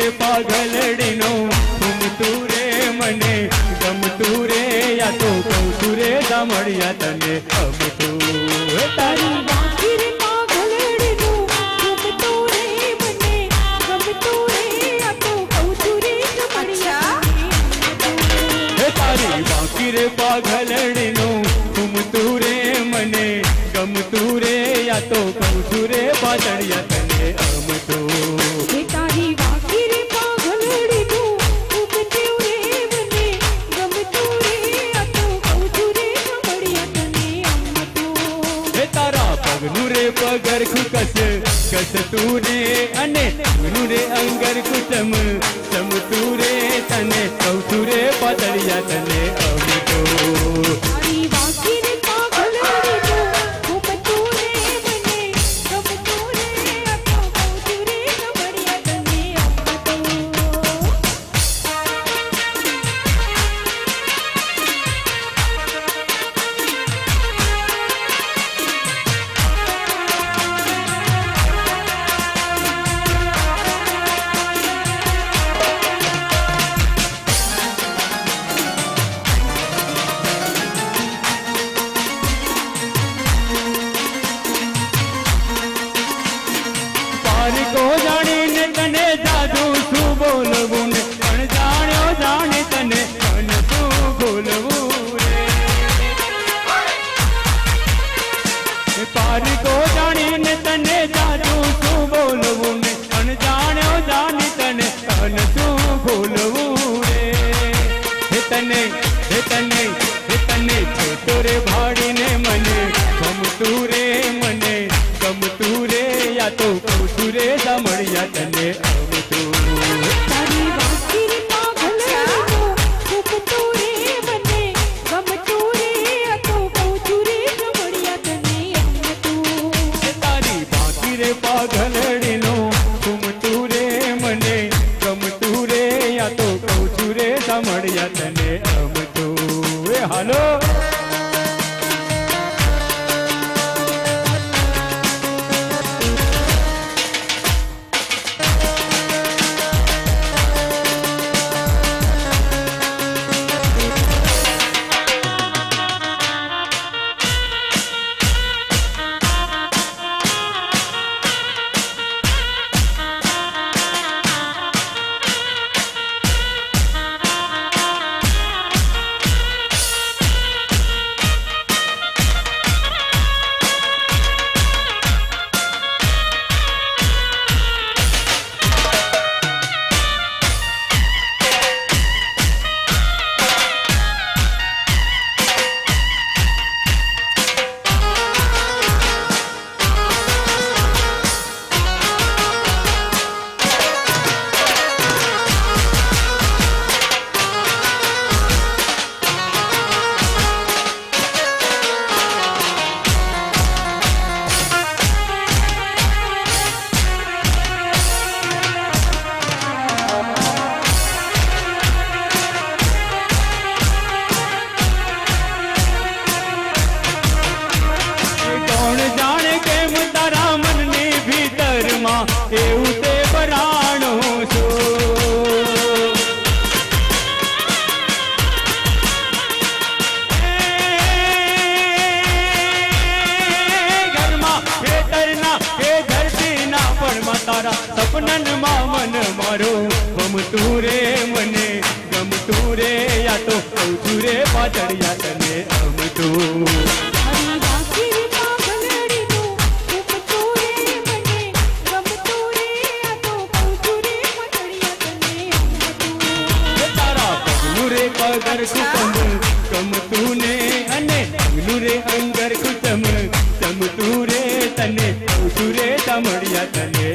રે પાઘલડીનો ઘૂમતું રે મને ગમતું રે યા તો કહું છું રે સાંભળ્યા તને ગમતું તારી વાંકી રે પાઘલડીનો ઘૂમતું રે મને ગમતું રે આ તો કહું છું રે સાંભળ્યા તારી વાંકી રે પાઘલડીનો ઘૂમતું રે મને ગમતું રે યા તો કહું છું રે પાતળિયા તને ગમતું તારી વાંકી રે પાઘલડીનો ઘૂમતું રે મને ગમતું રે આ તો કહું છું રે સાંભળ્યા તને ગમતું તારા પગનું રે પગર કસ કસતું રે અને નું રે અંગર કુચમ ચમતું રે તને કહું છું રે પાતળિયા તને ગમતું તારી વાંકી રે પાઘલડીનો ઘૂમતું રે મને ગમતું રે આ તો કહું છું રે સાંભળ્યા તને ગમતું પારકો જાણીને તને જાદુ શું બોલવું ને પણ જાણ્યો જાણે તને મન શું બોલવું રે પારકો જાણીને તને જાદુ શું બોલવું ને પણ જાણ્યો જાણે તને મન શું બોલવું રે તને છોટો રે ભાડીને મને ગમતું રે મને ગમતું રે યા તો કહું છું રે સાંભળ્યા તને ગમતું તારી વાંકી રે પાઘલડીનો ઘૂમતું રે મને ગમતું રે આ તો કહું છું રે સાંભળ્યા તને ગમતું તારી બાકી રે પાઘલડીનો ઘૂમતું રે મને ગમતું રે યા તો કહું છું રે સાંભળ્યા તને ગમતું હાલો એવું તે બરાણો છો ઘરમાં ખેતરના કે ધરતીના પણ તારા સપનનમાં મન મારો ગમતું રે મને ગમતું રે યા તો કહું છું રે પાતળિયા તને ગમતું તારી વાંકી રે પાઘલડીનો ઘૂમતું રે મને ગમતું રે આ તો કહું છું રે પાતળિયા તને ગમતું તારા પગલું રે પગર કુટુંબ ગમતું ને અને પગલું રે અંગર કુટુંબ ગમતું રે તને કહું છું રે સાંભળ્યા તને